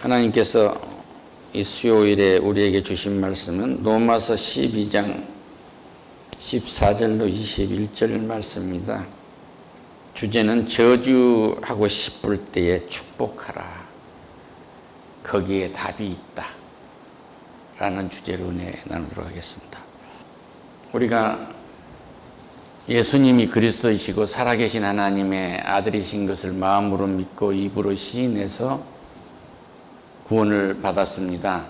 하나님께서 이 수요일에 우리에게 주신 말씀은 로마서 12장 14절로 21절 말씀입니다. 주제는 저주하고 싶을 때에 축복하라. 거기에 답이 있다. 라는 주제로 은혜 나누도록 하겠습니다. 우리가 예수님이 그리스도이시고 살아계신 하나님의 아들이신 것을 마음으로 믿고 입으로 시인해서 구원을 받았습니다.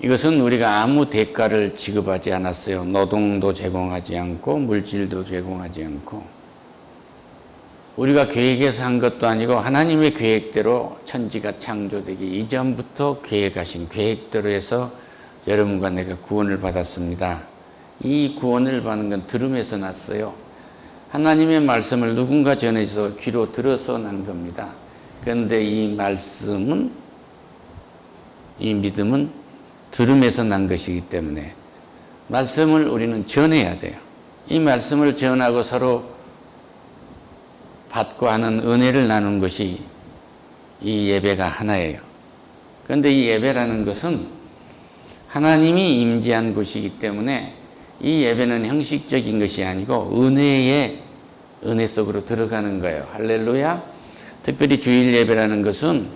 이것은 우리가 아무 대가를 지급하지 않았어요. 노동도 제공하지 않고 물질도 제공하지 않고 우리가 계획해서 한 것도 아니고 하나님의 계획대로 천지가 창조되기 이전부터 계획하신 계획대로 해서 여러분과 내가 구원을 받았습니다. 이 구원을 받는 건 들음에서 났어요. 하나님의 말씀을 누군가 전해서 귀로 들어서 난 겁니다. 그런데 이 말씀은, 이 믿음은 들음에서 난 것이기 때문에 말씀을 우리는 전해야 돼요. 이 말씀을 전하고 서로 받고 하는 은혜를 나눈 것이 이 예배가 하나예요. 그런데 이 예배라는 것은 하나님이 임재한 곳이기 때문에 이 예배는 형식적인 것이 아니고 은혜 속으로 들어가는 거예요. 할렐루야. 특별히 주일 예배라는 것은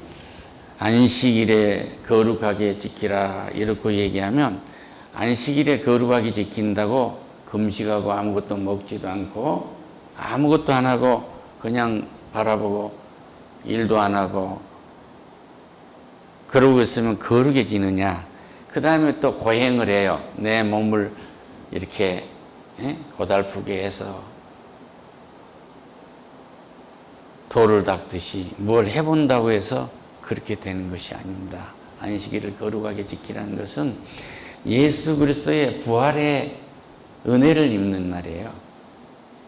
안식일에 거룩하게 지키라 이렇게 얘기하면 안식일에 거룩하게 지킨다고 금식하고 아무것도 먹지도 않고 아무것도 안 하고 그냥 바라보고 일도 안 하고 그러고 있으면 거룩해지느냐. 그 다음에 또 고행을 해요. 내 몸을 이렇게 고달프게 해서 돌을 닦듯이 뭘 해본다고 해서 그렇게 되는 것이 아닙니다. 안식일을 거룩하게 지키라는 것은 예수 그리스도의 부활의 은혜를 입는 날이에요.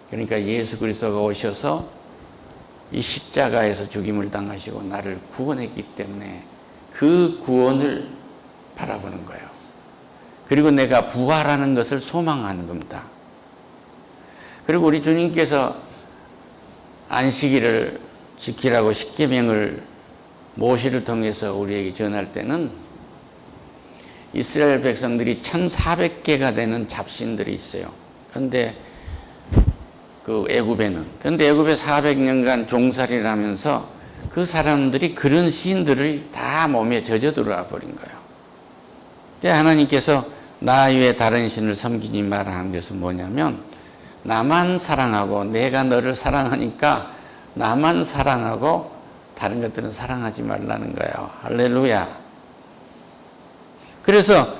그러니까 예수 그리스도가 오셔서 이 십자가에서 죽임을 당하시고 나를 구원했기 때문에 그 구원을 바라보는 거예요. 그리고 내가 부활하는 것을 소망하는 겁니다. 그리고 우리 주님께서 안식일을 지키라고 십계명을 모세를 통해서 우리에게 전할 때는 이스라엘 백성들이 1400개가 되는 잡신들이 있어요. 그런데 근데 애굽에 400년간 종살이를 하면서 그 사람들이 그런 신들을 다 몸에 젖어들어와 버린 거예요. 하나님께서 나 외에 다른 신을 섬기지 마라 하는 것은 뭐냐면 나만 사랑하고 내가 너를 사랑하니까 나만 사랑하고 다른 것들은 사랑하지 말라는 거예요. 할렐루야. 그래서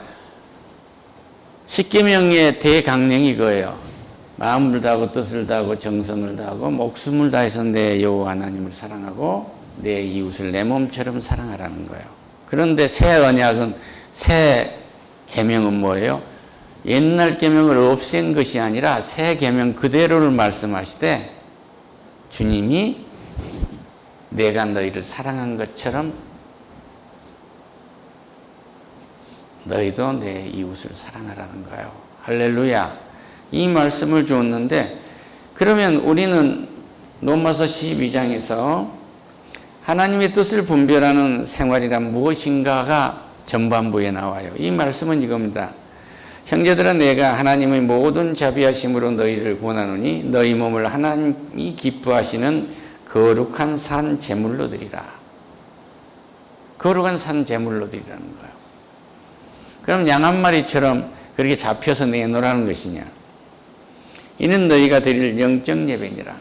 십계명의 대강령이 이거예요. 마음을 다하고 뜻을 다하고 정성을 다하고 목숨을 다해서 내 여호와 하나님을 사랑하고 내 이웃을 내 몸처럼 사랑하라는 거예요. 그런데 새 언약은 새 계명은 뭐예요? 옛날 계명을 없앤 것이 아니라 새 계명 그대로를 말씀하시되 주님이 내가 너희를 사랑한 것처럼 너희도 내 이웃을 사랑하라는 거예요. 할렐루야. 이 말씀을 줬는데 그러면 우리는 로마서 12장에서 하나님의 뜻을 분별하는 생활이란 무엇인가가 전반부에 나와요. 이 말씀은 이겁니다. 형제들아 내가 하나님의 모든 자비하심으로 너희를 권하노니 너희 몸을 하나님이 기뻐하시는 거룩한 산 제물로 드리라. 거룩한 산 제물로 드리라는 거예요. 그럼 양 한 마리처럼 그렇게 잡혀서 내놓으라는 것이냐. 이는 너희가 드릴 영적 예배니라.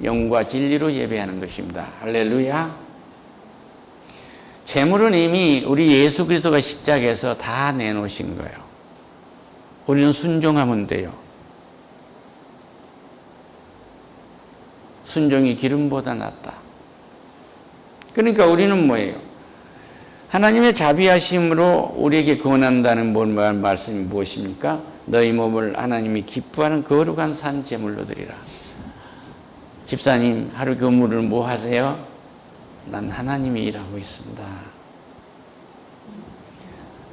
영과 진리로 예배하는 것입니다. 할렐루야. 제물은 이미 우리 예수 그리스도가 십자가에서 다 내놓으신 거예요. 우리는 순종하면 돼요. 순종이 기름보다 낫다. 그러니까 우리는 뭐예요? 하나님의 자비하심으로 우리에게 권한다는 말씀이 무엇입니까? 너희 몸을 하나님이 기뻐하는 거룩한 산 제물로 드리라. 집사님 하루 근무를 뭐 하세요? 난 하나님이 일하고 있습니다.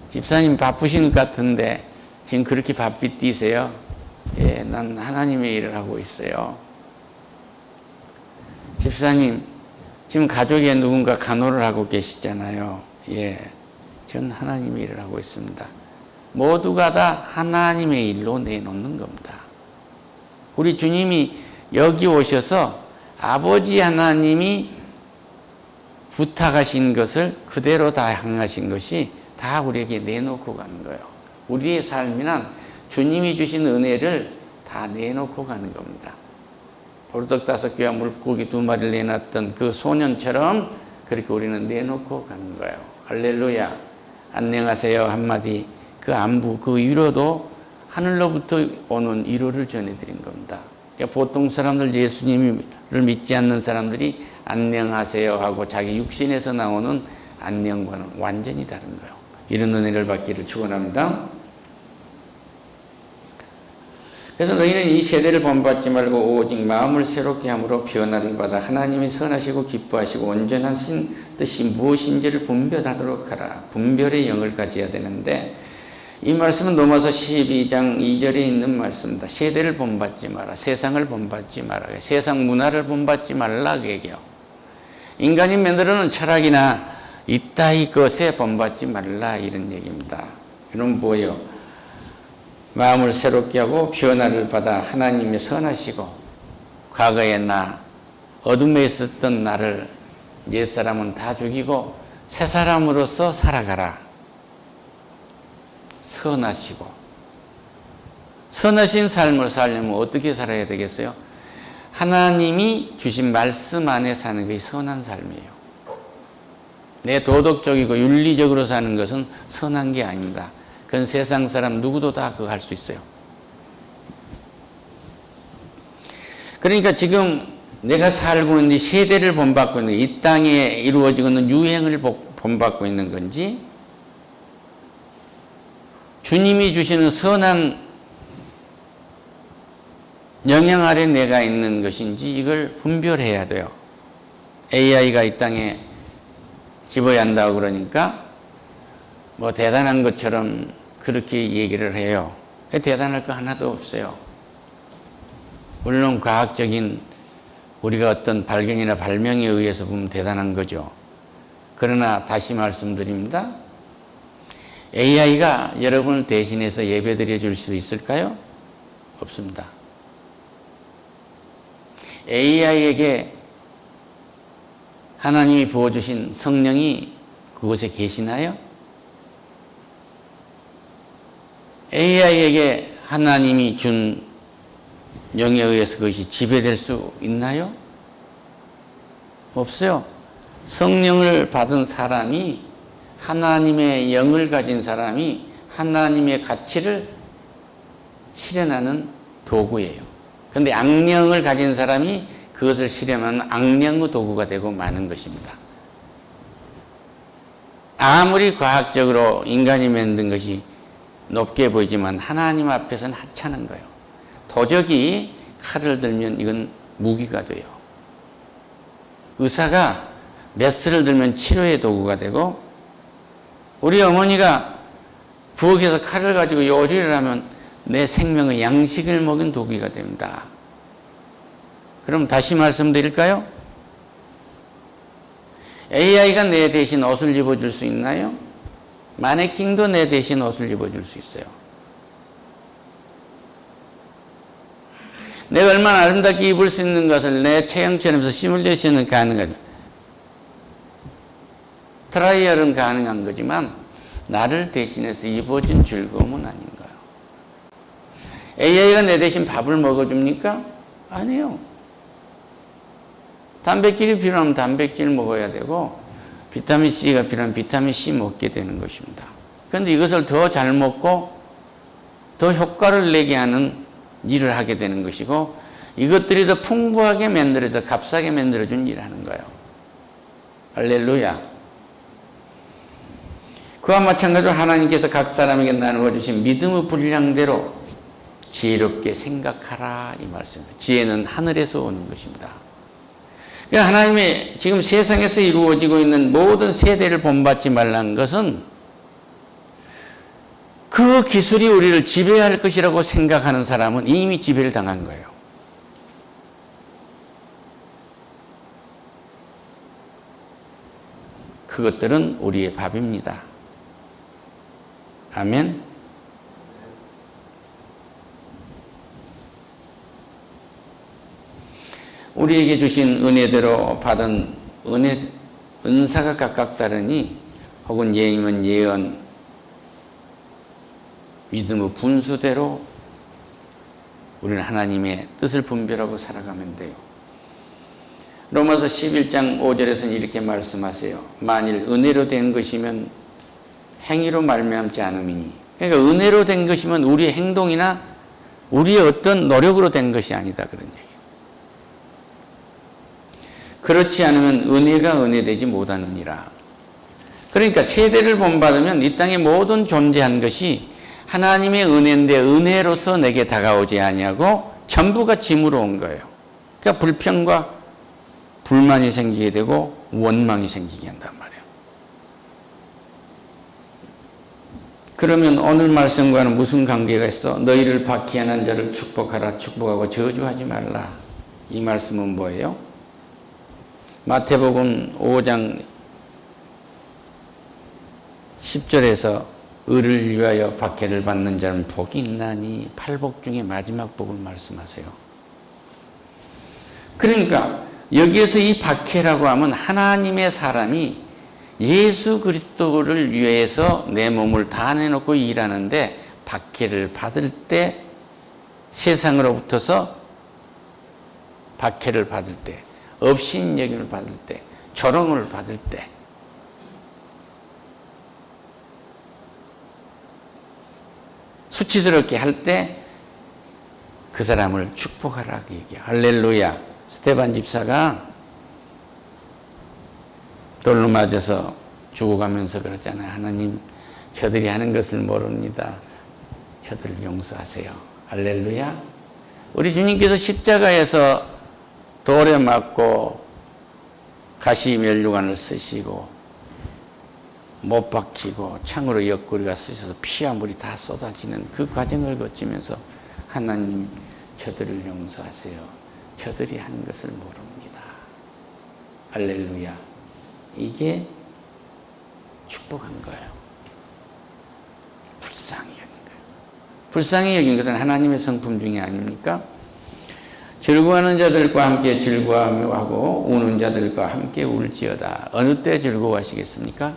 집사님 바쁘신 것 같은데 지금 그렇게 바삐 뛰세요? 예, 난 하나님의 일을 하고 있어요. 집사님 지금 가족에 누군가 간호를 하고 계시잖아요. 예. 전 하나님의 일을 하고 있습니다. 모두가 다 하나님의 일로 내놓는 겁니다. 우리 주님이 여기 오셔서 아버지 하나님이 부탁하신 것을 그대로 다 행하신 것이 다 우리에게 내놓고 가는 거예요. 우리의 삶이란 주님이 주신 은혜를 다 내놓고 가는 겁니다. 보르떡 5개와 물고기 2마리를 내놨던 그 소년처럼 그렇게 우리는 내놓고 가는 거예요. 할렐루야. 안녕하세요 한마디, 그 안부, 그 위로도 하늘로부터 오는 위로를 전해드린 겁니다. 그러니까 보통 사람들, 예수님을 믿지 않는 사람들이 안녕하세요 하고 자기 육신에서 나오는 안녕과는 완전히 다른 거예요. 이런 은혜를 받기를 축원합니다. 그래서 너희는 이 세대를 본받지 말고 오직 마음을 새롭게 함으로 변화를 받아 하나님이 선하시고 기뻐하시고 온전한 뜻이 무엇인지를 분별하도록 하라. 분별의 영을 가져야 되는데, 이 말씀은 로마서 12장 2절에 있는 말씀입니다. 세대를 본받지 마라. 세상을 본받지 마라. 세상 문화를 본받지 말라 그 얘기예요. 인간이 만들어놓은 철학이나 이따위 것에 본받지 말라 이런 얘기입니다. 이건 뭐예요? 마음을 새롭게 하고 변화를 받아 하나님이 선하시고, 과거의 나, 어둠에 있었던 나를 옛사람은 다 죽이고 새 사람으로서 살아가라. 선하시고, 선하신 삶을 살려면 어떻게 살아야 되겠어요? 하나님이 주신 말씀 안에 사는 것이 선한 삶이에요. 내 도덕적이고 윤리적으로 사는 것은 선한 게 아닙니다. 그건 세상 사람 누구도 다 그거 할 수 있어요. 그러니까 지금 내가 살고 있는 세대를 본받고 있는, 이 땅에 이루어지고 있는 유행을 본받고 있는 건지, 주님이 주시는 선한 영향 아래 내가 있는 것인지 이걸 분별해야 돼요. AI가 이 땅에 집어야 한다고 그러니까 뭐 대단한 것처럼 그렇게 얘기를 해요. 대단할 거 하나도 없어요. 물론 과학적인 우리가 어떤 발견이나 발명에 의해서 보면 대단한 거죠. 그러나 다시 말씀드립니다. AI가 여러분을 대신해서 예배드려 줄 수 있을까요? 없습니다. AI에게 하나님이 부어주신 성령이 그곳에 계시나요? AI에게 하나님이 준 영에 의해서 그것이 지배될 수 있나요? 없어요. 성령을 받은 사람이, 하나님의 영을 가진 사람이 하나님의 가치를 실현하는 도구예요. 그런데 악령을 가진 사람이 그것을 실현하는 악령의 도구가 되고 마는 것입니다. 아무리 과학적으로 인간이 만든 것이 높게 보이지만 하나님 앞에서는 하찮은 거예요. 도적이 칼을 들면 이건 무기가 돼요. 의사가 메스를 들면 치료의 도구가 되고, 우리 어머니가 부엌에서 칼을 가지고 요리를 하면 내 생명의 양식을 먹인 도구가 됩니다. 그럼 다시 말씀드릴까요? AI가 내 대신 옷을 입어줄 수 있나요? 마네킹도 내 대신 옷을 입어줄 수 있어요. 내가 얼마나 아름답게 입을 수 있는 것을 내 체형처럼 시뮬레이션은 가능하죠. 트라이얼은 가능한 거지만 나를 대신해서 입어준 즐거움은 아닌 거예요. AI가 내 대신 밥을 먹어줍니까? 아니요. 단백질이 필요하면 단백질 먹어야 되고, 비타민C가 필요하면 비타민C 먹게 되는 것입니다. 그런데 이것을 더 잘 먹고 더 효과를 내게 하는 일을 하게 되는 것이고, 이것들이 더 풍부하게 만들어서 값싸게 만들어준 일을 하는 거예요. 할렐루야. 그와 마찬가지로 하나님께서 각 사람에게 나누어 주신 믿음의 분량대로 지혜롭게 생각하라 이 말씀입니다. 지혜는 하늘에서 오는 것입니다. 그러니까 하나님의 지금 세상에서 이루어지고 있는 모든 세대를 본받지 말라는 것은 그 기술이 우리를 지배할 것이라고 생각하는 사람은 이미 지배를 당한 거예요. 그것들은 우리의 밥입니다. 아멘. 우리에게 주신 은혜대로 받은 은사가 각각 다르니 혹은 예임은 예언, 믿음의 분수대로 우리는 하나님의 뜻을 분별하고 살아가면 돼요. 로마서 11장 5절에서는 이렇게 말씀하세요. 만일 은혜로 된 것이면 행위로 말미암지 않음이니. 그러니까 은혜로 된 것이면 우리의 행동이나 우리의 어떤 노력으로 된 것이 아니다 그런 얘기예요. 그렇지 않으면 은혜가 은혜되지 못하느니라. 그러니까 세대를 본받으면 이 땅에 모든 존재한 것이 하나님의 은혜인데 은혜로서 내게 다가오지 아니하고 전부가 짐으로 온 거예요. 그러니까 불평과 불만이 생기게 되고 원망이 생기게 한단 말이에요. 그러면 오늘 말씀과는 무슨 관계가 있어? 너희를 박해하는 자를 축복하라. 축복하고 저주하지 말라. 이 말씀은 뭐예요? 마태복음 5장 10절에서 의를 위하여 박해를 받는 자는 복이 있나니 팔복 중에 마지막 복을 말씀하세요. 그러니까 여기에서 이 박해라고 하면 하나님의 사람이 예수 그리스도를 위해서 내 몸을 다 내놓고 일하는데 박해를 받을 때 세상으로부터서 박해를 받을 때 업신여김을 받을 때 조롱을 받을 때 수치스럽게 할 때 그 사람을 축복하라 그 얘기야. 할렐루야. 스테반 집사가 돌로 맞아서 죽어가면서 그랬잖아요. 하나님, 저들이 하는 것을 모릅니다. 저들을 용서하세요. 할렐루야. 우리 주님께서 십자가에서 돌에 맞고 가시 면류관을 쓰시고 못 박히고 창으로 옆구리가 쑤셔서 피와 물이 다 쏟아지는 그 과정을 거치면서 하나님, 저들을 용서하세요. 저들이 하는 것을 모릅니다. 할렐루야. 이게 축복한 거예요. 불쌍히 여긴 거예요. 불쌍히 여긴 것은 하나님의 성품 중에 아닙니까? 즐거워하는 자들과 함께 즐거워하고 우는 자들과 함께 울지어다. 어느 때 즐거워하시겠습니까?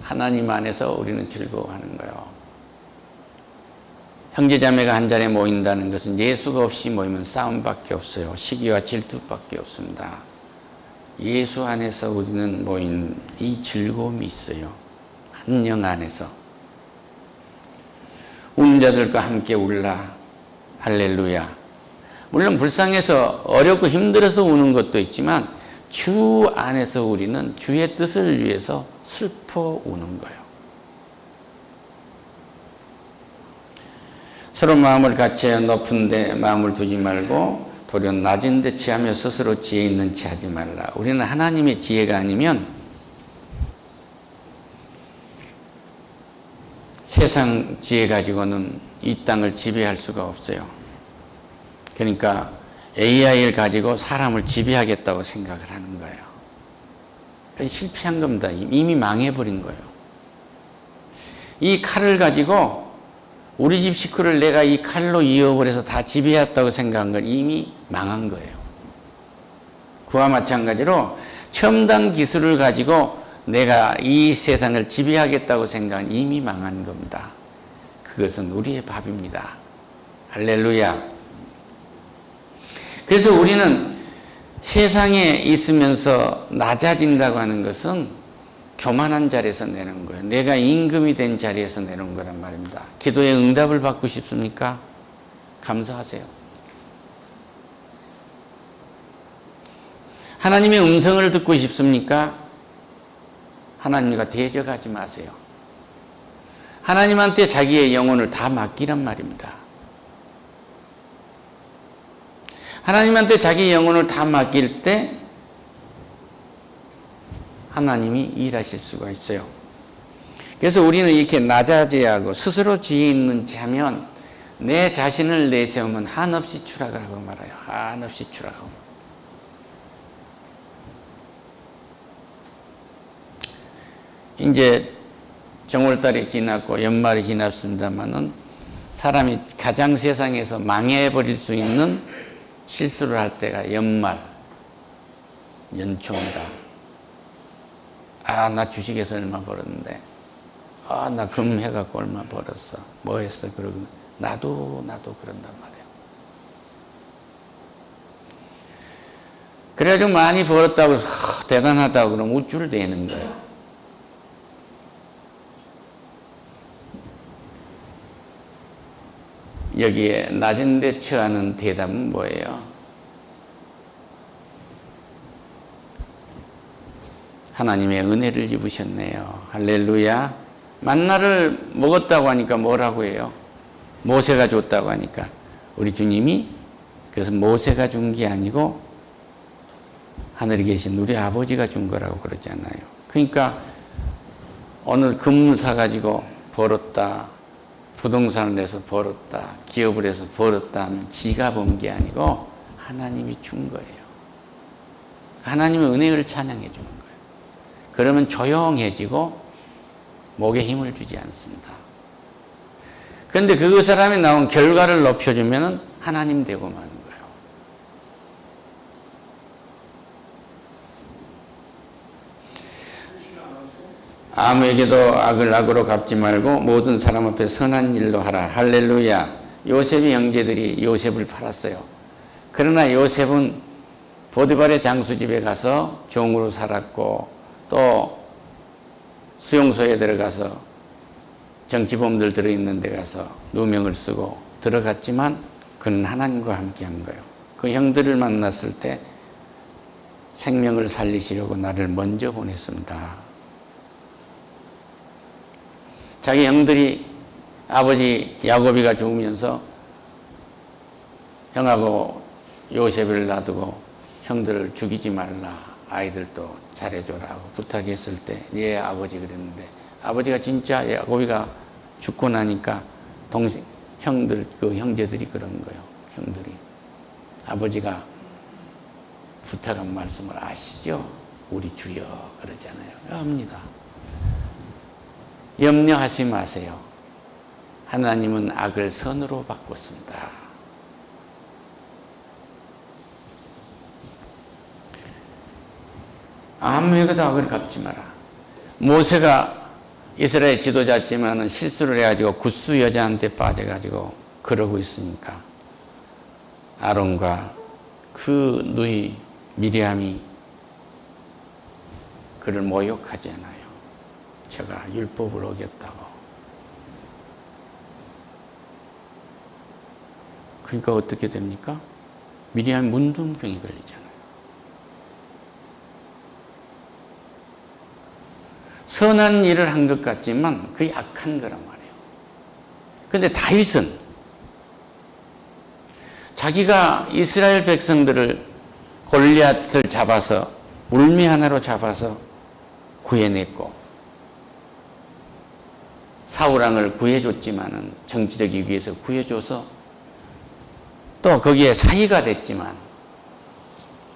하나님 안에서 우리는 즐거워하는 거예요. 형제자매가 한 자리에 모인다는 것은 예수가 없이 모이면 싸움밖에 없어요. 시기와 질투밖에 없습니다. 예수 안에서 우리는 모인 이 즐거움이 있어요. 한 영 안에서. 우는 자들과 함께 울라. 할렐루야. 물론 불쌍해서 어렵고 힘들어서 우는 것도 있지만 주 안에서 우리는 주의 뜻을 위해서 슬퍼 우는 거예요. 서로 마음을 같이 높은 데 마음을 두지 말고 도리어 낮은 데 취하며 스스로 지혜 있는 체 하지 말라. 우리는 하나님의 지혜가 아니면 세상 지혜 가지고는 이 땅을 지배할 수가 없어요. 그러니까 AI를 가지고 사람을 지배하겠다고 생각을 하는 거예요. 실패한 겁니다. 이미 망해버린 거예요. 이 칼을 가지고 우리 집 식구를 내가 이 칼로 이어버려서 다 지배했다고 생각한 건 이미 망한 거예요. 그와 마찬가지로 첨단 기술을 가지고 내가 이 세상을 지배하겠다고 생각한 이미 망한 겁니다. 그것은 우리의 밥입니다. 할렐루야. 그래서 우리는 세상에 있으면서 낮아진다고 하는 것은 교만한 자리에서 내는 거예요. 내가 임금이 된 자리에서 내는 거란 말입니다. 기도에 응답을 받고 싶습니까? 감사하세요. 하나님의 음성을 듣고 싶습니까? 하나님과 대적하지 마세요. 하나님한테 자기의 영혼을 다 맡기란 말입니다. 하나님한테 자기 영혼을 다 맡길 때 하나님이 일하실 수가 있어요. 그래서 우리는 이렇게 낮아져야 하고 스스로 지혜 있는 자면 내 자신을 내세우면 한없이 추락을 하고 말아요. 한없이 추락하고. 이제 정월달이 지났고 연말이 지났습니다만은 사람이 가장 세상에서 망해버릴 수 있는 실수를 할 때가 연말, 연초입니다. 아, 나 주식에서 얼마 벌었는데, 아, 나 금해갖고 얼마 벌었어. 뭐 했어? 그러고 나도 그런단 말이에요. 그래가지고 많이 벌었다고 대단하다고 그러면 우쭐 대는 거예요. 여기에 낮은 데 처하는 대답은 뭐예요? 하나님의 은혜를 입으셨네요. 할렐루야. 만나를 먹었다고 하니까 뭐라고 해요? 모세가 줬다고 하니까 우리 주님이 그래서 모세가 준 게 아니고 하늘에 계신 우리 아버지가 준 거라고 그러잖아요. 그러니까 오늘 금을 사가지고 벌었다, 부동산을 해서 벌었다, 기업을 해서 벌었다 하면 지가 번 게 아니고 하나님이 준 거예요. 하나님의 은혜를 찬양해 주는 거예요. 그러면 조용해지고 목에 힘을 주지 않습니다. 그런데 그 사람이 나온 결과를 높여주면 하나님 되고 마는 거예요. 아무에게도 악을 악으로 갚지 말고 모든 사람 앞에 선한 일로 하라. 할렐루야. 요셉의 형제들이 요셉을 팔았어요. 그러나 요셉은 보디발의 장수집에 가서 종으로 살았고 또 수용소에 들어가서 정치범들 들어있는 데 가서 누명을 쓰고 들어갔지만 그는 하나님과 함께 한 거예요. 그 형들을 만났을 때 생명을 살리시려고 나를 먼저 보냈습니다. 자기 형들이 아버지 야곱이가 죽으면서 형하고 요셉을 놔두고 형들을 죽이지 말라, 아이들도 잘해줘라 하고 부탁했을 때 예 아버지 그랬는데 아버지가 진짜 야곱이가 죽고 나니까 형들 그 형제들이 그런 거예요. 형들이 아버지가 부탁한 말씀을 아시죠? 우리 주여 그러잖아요. 압니다. 염려하지 마세요. 하나님은 악을 선으로 바꿨습니다. 아무에게도 악을 갚지 마라. 모세가 이스라엘 지도자였지만 실수를 해가지고 굿수 여자한테 빠져가지고 그러고 있으니까 아론과 그 누이 미리암이 그를 모욕하잖아요. 제가 율법을 어겼다고. 그러니까 어떻게 됩니까? 미리암이 문둥병이 걸리잖아요. 선한 일을 한 것 같지만 그게 악한 거란 말이에요. 그런데 다윗은 자기가 이스라엘 백성들을 골리앗을 잡아서 울미 하나로 잡아서 구해냈고 사울왕을 구해줬지만은 정치적이기 위해서 구해줘서 또 거기에 사이가 됐지만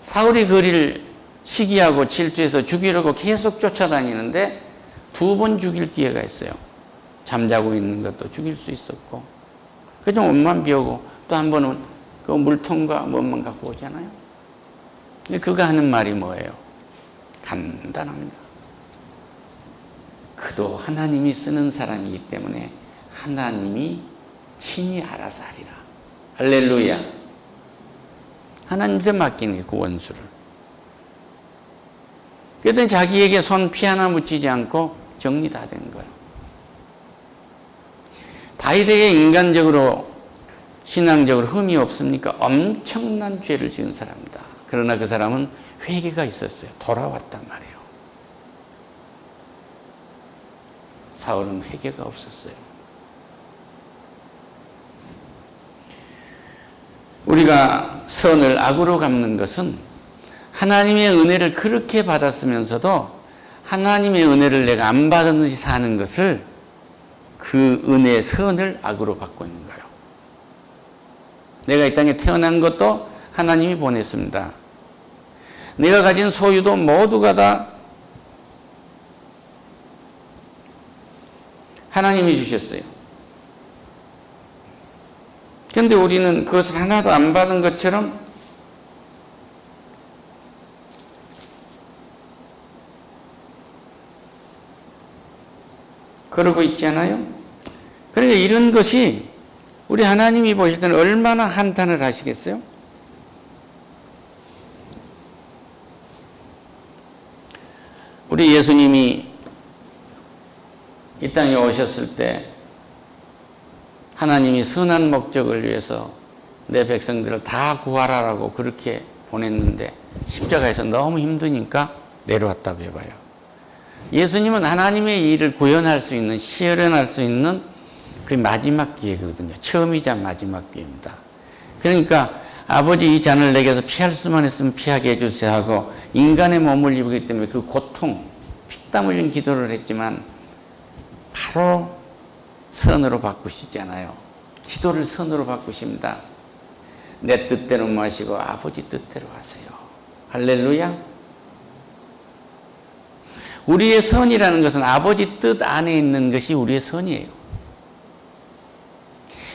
사울이 그를 시기하고 질투해서 죽이려고 계속 쫓아다니는데 2번 죽일 기회가 있어요. 잠자고 있는 것도 죽일 수 있었고 그좀 옷만 비우고 또 한 번은 그 물통과 뭐만 갖고 오잖아요. 근데 그가 하는 말이 뭐예요? 간단합니다. 그도 하나님이 쓰는 사람이기 때문에 하나님이 친히 알아서 하리라. 할렐루야. 하나님한테 맡기는 게 그 원수를. 그랬더니 자기에게 손 피 하나 묻히지 않고 정리 다 된 거예요. 다윗에게 인간적으로 신앙적으로 흠이 없습니까? 엄청난 죄를 지은 사람이다. 그러나 그 사람은 회개가 있었어요. 돌아왔단 말이에요. 사울은 회개가 없었어요. 우리가 선을 악으로 갚는 것은 하나님의 은혜를 그렇게 받았으면서도 하나님의 은혜를 내가 안 받은 듯이 사는 것을 그 은혜의 선을 악으로 받고 있는 거예요. 내가 이 땅에 태어난 것도 하나님이 보냈습니다. 내가 가진 소유도 모두가 다 하나님이 주셨어요. 그런데 우리는 그것을 하나도 안 받은 것처럼 그러고 있잖아요. 그러니까 이런 것이 우리 하나님이 보실 때는 얼마나 한탄을 하시겠어요? 우리 예수님이 이 땅에 오셨을 때 하나님이 선한 목적을 위해서 내 백성들을 다 구하라라고 그렇게 보냈는데 십자가에서 너무 힘드니까 내려왔다고 해봐요. 예수님은 하나님의 일을 구현할 수 있는, 실현할 수 있는 그 마지막 기회거든요. 처음이자 마지막 기회입니다. 그러니까 아버지 이 잔을 내게서 피할 수만 있으면 피하게 해주세요 하고 인간의 몸을 입기 때문에 그 고통, 피땀 흘린 기도를 했지만 바로 선으로 바꾸시잖아요. 기도를 선으로 바꾸십니다. 내 뜻대로 마시고 아버지 뜻대로 하세요. 할렐루야. 우리의 선이라는 것은 아버지 뜻 안에 있는 것이 우리의 선이에요.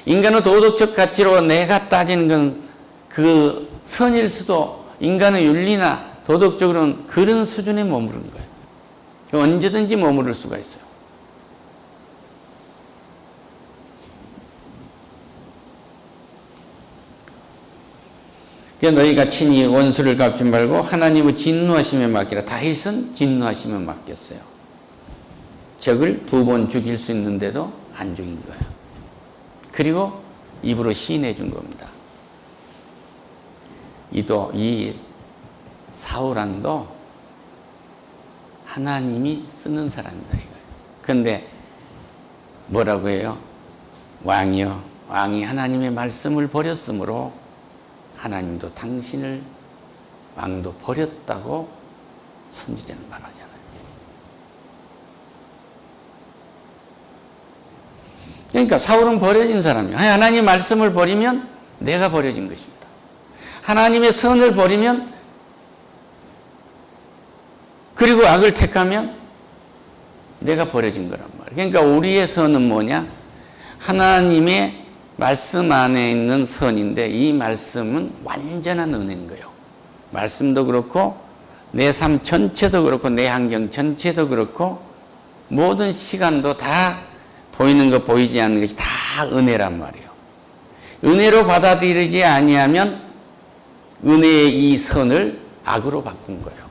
인간의 도덕적 가치로 내가 따지는 건 그 선일 수도 인간의 윤리나 도덕적으로는 그런 수준에 머무른 거예요. 언제든지 머무를 수가 있어요. 그러니까 너희가 친히 원수를 갚지 말고 하나님의 진노하심에 맡기라. 다윗은 진노하심에 맡겼어요. 적을 2번 죽일 수 있는데도 안 죽인 거예요. 그리고 입으로 시인해 준 겁니다. 이 사울왕도 하나님이 쓰는 사람이다 이거예요. 그런데 뭐라고 해요? 왕이요. 왕이 하나님의 말씀을 버렸으므로 하나님도 당신을 왕도 버렸다고 선지자는 말하잖아요. 그러니까 사울은 버려진 사람이에요. 하나님의 말씀을 버리면 내가 버려진 것입니다. 하나님의 선을 버리면 그리고 악을 택하면 내가 버려진 거란 말이에요. 그러니까 우리의 선은 뭐냐? 하나님의 말씀 안에 있는 선인데 이 말씀은 완전한 은혜인 거예요. 말씀도 그렇고 내 삶 전체도 그렇고 내 환경 전체도 그렇고 모든 시간도 다 보이는 것 보이지 않는 것이 다 은혜란 말이에요. 은혜로 받아들이지 아니하면 은혜의 이 선을 악으로 바꾼 거예요.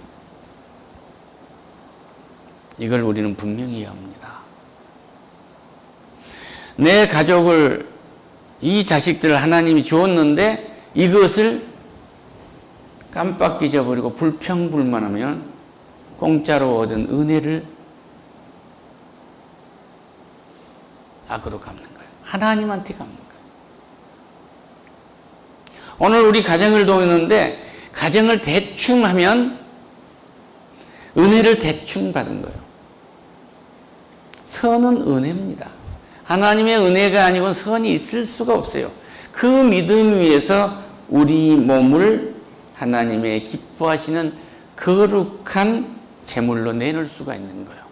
이걸 우리는 분명히 해야 합니다. 내 가족을 이 자식들을 하나님이 주었는데 이것을 깜빡 잊어버리고 불평불만하면 공짜로 얻은 은혜를 악으로 갚는 거예요. 하나님한테 갚는 거예요. 오늘 우리 가정을 도우는데 가정을 대충 하면 은혜를 대충 받은 거예요. 선은 은혜입니다. 하나님의 은혜가 아니고는 선이 있을 수가 없어요. 그 믿음 위에서 우리 몸을 하나님의 기뻐하시는 거룩한 제물로 내놓을 수가 있는 거예요.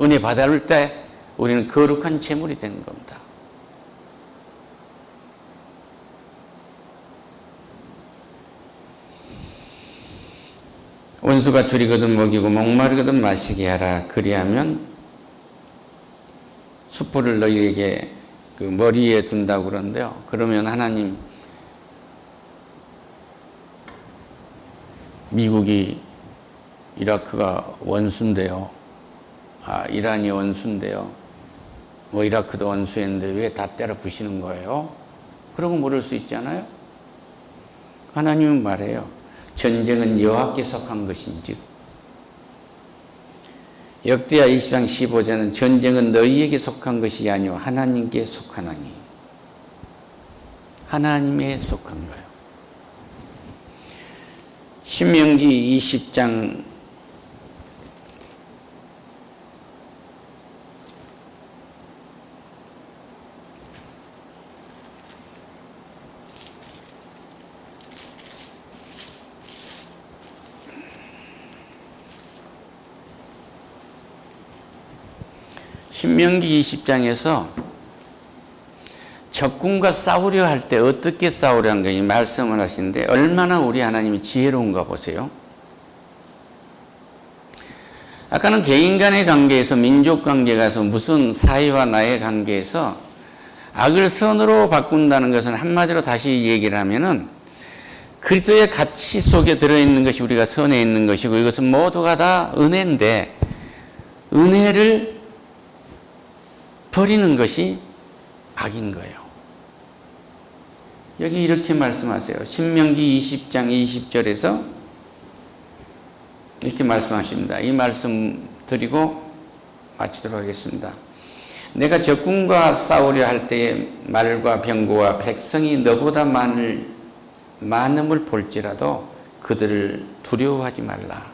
은혜 받을 때 우리는 거룩한 제물이 되는 겁니다. 원수가 줄이거든 먹이고 목마르거든 마시게 하라. 그리하면 숯불을 너희에게 그 머리에 둔다고 그러는데요. 그러면 하나님 미국이 이라크가 원수인데요. 이란이 원수인데요. 뭐 이라크도 원수였는데 왜 다 때려 부시는 거예요? 그러고 물을 수 있잖아요. 하나님은 말해요. 전쟁은 여호와께 속한 것인즉 역대하 20장 15절은 전쟁은 너희에게 속한 것이 아니오 하나님께 속하나니 하나님에 속한 거예요. 신명기 20장 1 신명기 20장에서 적군과 싸우려 할 때 어떻게 싸우려는 거 이 말씀을 하시는데 얼마나 우리 하나님이 지혜로운가 보세요. 아까는 개인 간의 관계에서 민족 관계에서 무슨 사회와 나의 관계에서 악을 선으로 바꾼다는 것은 한마디로 다시 얘기를 하면은 그리스도의 가치 속에 들어있는 것이 우리가 선에 있는 것이고 이것은 모두가 다 은혜인데 은혜를 버리는 것이 악인 거예요. 여기 이렇게 말씀하세요. 신명기 20장 20절에서 이렇게 말씀하십니다. 이 말씀 드리고 마치도록 하겠습니다. 내가 적군과 싸우려 할 때에 말과 병거와 백성이 너보다 많음을 볼지라도 그들을 두려워하지 말라.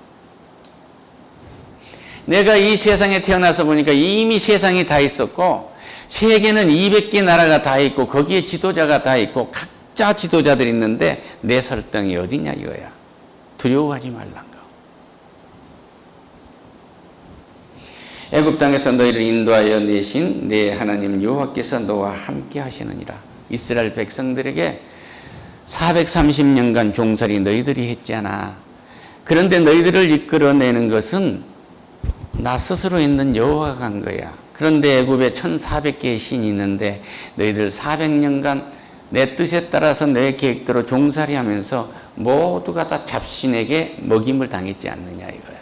내가 이 세상에 태어나서 보니까 이미 세상이 다 있었고 세계는 200개 나라가 다 있고 거기에 지도자가 다 있고 각자 지도자들이 있는데 내 설득이 어디냐 이거야. 두려워하지 말란 거. 애굽 땅에서 너희를 인도하여 내신 내 하나님 여호와께서 너와 함께 하시느니라. 이스라엘 백성들에게 430년간 종살이 너희들이 했잖아. 그런데 너희들을 이끌어내는 것은 나 스스로 있는 여호와가 간 거야. 그런데 애굽에 1400개의 신이 있는데 너희들 400년간 내 뜻에 따라서 내 계획대로 종살이하면서 모두가 다 잡신에게 먹임을 당했지 않느냐 이거야.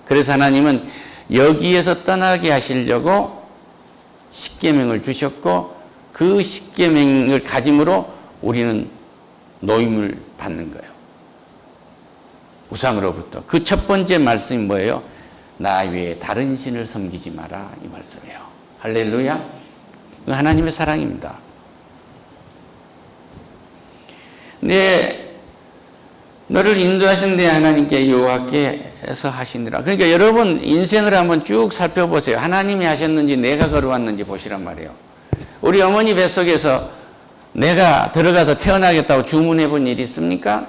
그래서 하나님은 여기에서 떠나게 하시려고 십계명을 주셨고 그 십계명을 가짐으로 우리는 노임을 받는 거예요. 우상으로부터. 그 첫 번째 말씀이 뭐예요? 나 외에 다른 신을 섬기지 마라 이 말씀이에요. 할렐루야. 하나님의 사랑입니다. 너를 인도하신 내 하나님께 여호와께서 하시니라. 그러니까 여러분 인생을 한번 쭉 살펴보세요. 하나님이 하셨는지 내가 걸어왔는지 보시란 말이에요. 우리 어머니 뱃속에서 내가 들어가서 태어나겠다고 주문해 본 일이 있습니까?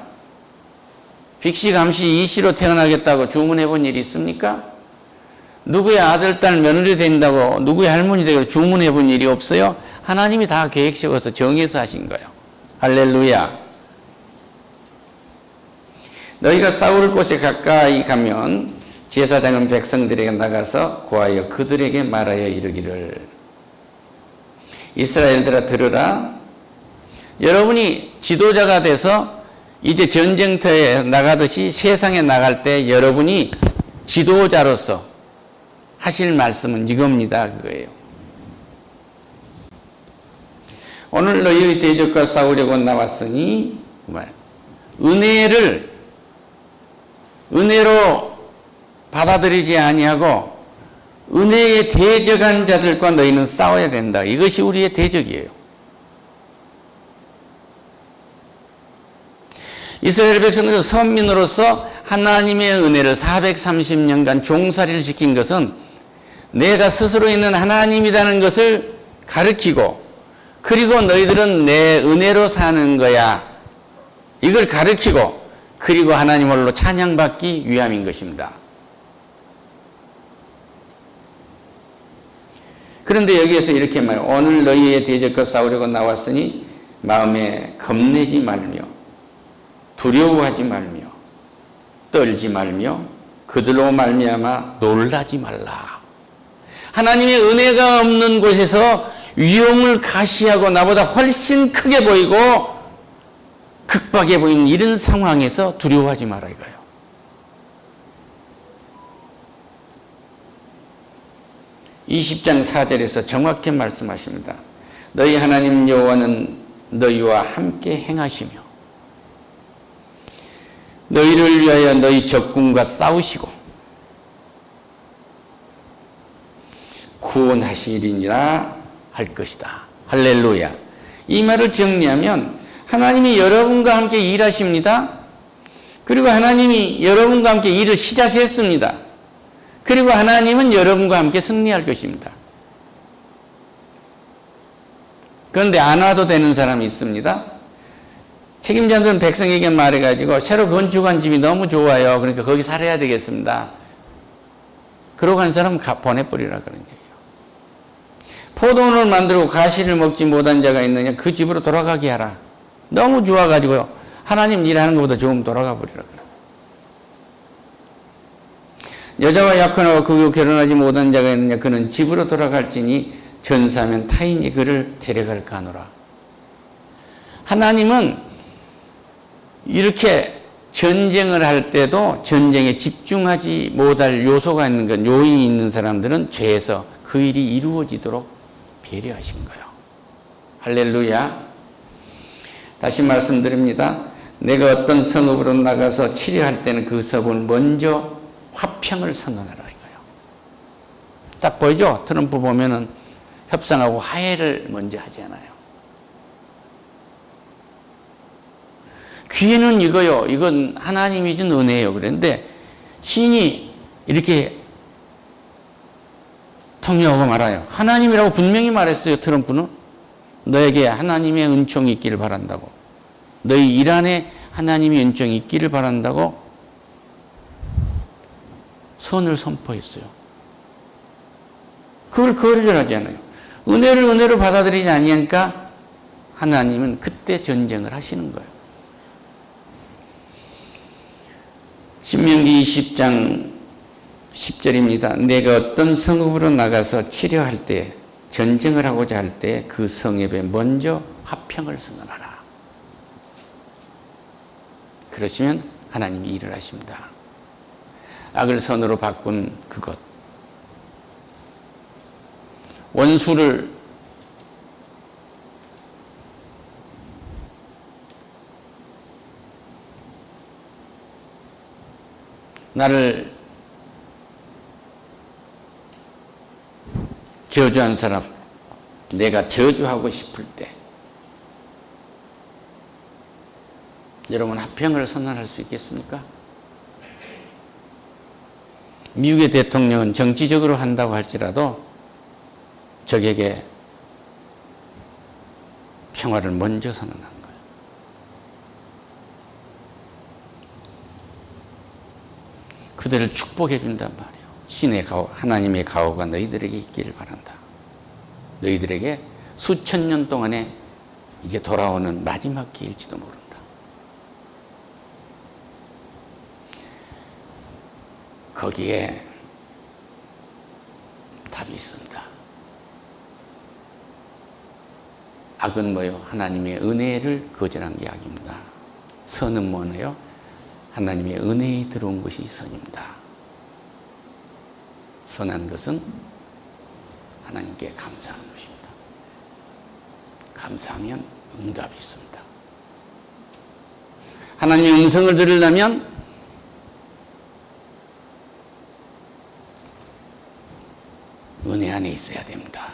빅시 감시 이씨로 태어나겠다고 주문해 본 일이 있습니까? 누구의 아들, 딸, 며느리 된다고 누구의 할머니 되고 주문해 본 일이 없어요? 하나님이 다 계획 세워서 정해서 하신 거예요. 할렐루야. 너희가 싸울 곳에 가까이 가면 제사장은 백성들에게 나가서 구하여 그들에게 말하여 이르기를 이스라엘들아 들으라. 여러분이 지도자가 돼서 이제 전쟁터에 나가듯이 세상에 나갈 때 여러분이 지도자로서 하실 말씀은 이겁니다. 그거예요. 오늘 너희의 대적과 싸우려고 나왔으니 은혜로 받아들이지 아니하고 은혜에 대적한 자들과 너희는 싸워야 된다. 이것이 우리의 대적이에요. 이스라엘 백성들은 선민으로서 하나님의 은혜를 430년간 종살이를 시킨 것은 내가 스스로 있는 하나님이라는 것을 가르치고 그리고 너희들은 내 은혜로 사는 거야. 이걸 가르치고 그리고 하나님 홀로 찬양받기 위함인 것입니다. 그런데 여기에서 이렇게 말해요. 오늘 너희의 대적과 싸우려고 나왔으니 마음에 겁내지 말며 두려워하지 말며 떨지 말며 그들로 말미암아 놀라지 말라. 하나님의 은혜가 없는 곳에서 위험을 가시하고 나보다 훨씬 크게 보이고 극박해 보이는 이런 상황에서 두려워하지 마라 이거예요. 이 20장 4절에서 정확히 말씀하십니다. 너희 하나님 여호와는 너희와 함께 행하시며 너희를 위하여 너희 적군과 싸우시고 구원하시리니라 할 것이다. 할렐루야. 이 말을 정리하면 하나님이 여러분과 함께 일하십니다. 그리고 하나님이 여러분과 함께 일을 시작했습니다. 그리고 하나님은 여러분과 함께 승리할 것입니다. 그런데 안 와도 되는 사람이 있습니다. 책임자들은 백성에게 말해가지고 새로 건축한 집이 너무 좋아요. 그러니까 거기 살아야 되겠습니다. 그러고 한 사람은 보내버리라 그런 얘기예요. 포도원을 만들고 가시를 먹지 못한 자가 있느냐? 그 집으로 돌아가게 하라. 너무 좋아가지고요. 하나님 일하는 것보다 조금 돌아가 버리라. 여자와 약혼하고 그 결혼하지 못한 자가 있느냐? 그는 집으로 돌아갈지니 전사하면 타인이 그를 데려갈까 하노라. 하나님은 이렇게 전쟁을 할 때도 전쟁에 집중하지 못할 요소가 있는 것, 요인이 있는 사람들은 죄에서 그 일이 이루어지도록 배려하신 거예요. 할렐루야. 다시 말씀드립니다. 내가 어떤 성읍으로 나가서 치료할 때는 그 성읍을 먼저 화평을 선언하라 이거예요. 딱 보이죠? 트럼프 보면은 협상하고 화해를 먼저 하지 않아요. 귀에는 이거요. 이건 하나님이 준 은혜예요. 그런데 신이 이렇게 통역하고 말아요. 하나님이라고 분명히 말했어요. 트럼프는 너에게 하나님의 은총이 있기를 바란다고. 너희 일 안에 하나님의 은총이 있기를 바란다고 선을 선포했어요. 그걸 거절하지 않아요. 은혜를 은혜로 받아들이지 아니하니까 하나님은 그때 전쟁을 하시는 거예요. 신명기 20장 10절입니다. 내가 어떤 성읍으로 나가서 치료할 때, 전쟁을 하고자 할 때 그 성읍에 먼저 화평을 선언하라. 그러시면 하나님이 일을 하십니다. 악을 선으로 바꾼 그것. 원수를 나를 저주한 사람, 내가 저주하고 싶을 때 여러분 화평을 선언할 수 있겠습니까? 미국의 대통령은 정치적으로 한다고 할지라도 적에게 평화를 먼저 선언한 거예요. 그들을 축복해 준단 말이에요. 신의 가호, 하나님의 가호가 너희들에게 있기를 바란다. 너희들에게 수천 년 동안에 이제 돌아오는 마지막 기회일지도 모른다. 거기에 답이 있습니다. 악은 뭐요? 하나님의 은혜를 거절한 게 악입니다. 선은 뭐네요? 하나님의 은혜에 들어온 것이 선입니다. 선한 것은 하나님께 감사하는 것입니다. 감사하면 응답이 있습니다. 하나님의 음성을 들으려면 은혜 안에 있어야 됩니다.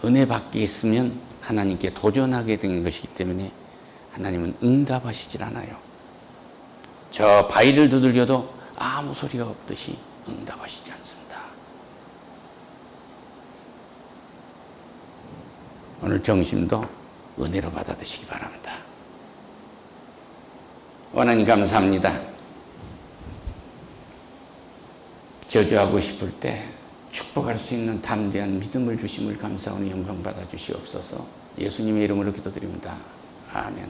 은혜 밖에 있으면 하나님께 도전하게 된 것이기 때문에 하나님은 응답하시질 않아요. 저 바위를 두들겨도 아무 소리가 없듯이 응답하시지 않습니다. 오늘 정심도 은혜로 받아드시기 바랍니다. 하나님 감사합니다. 저주하고 싶을 때 축복할 수 있는 담대한 믿음을 주심을 감사하니 영광 받아 주시옵소서. 예수님의 이름으로 기도드립니다. 아멘.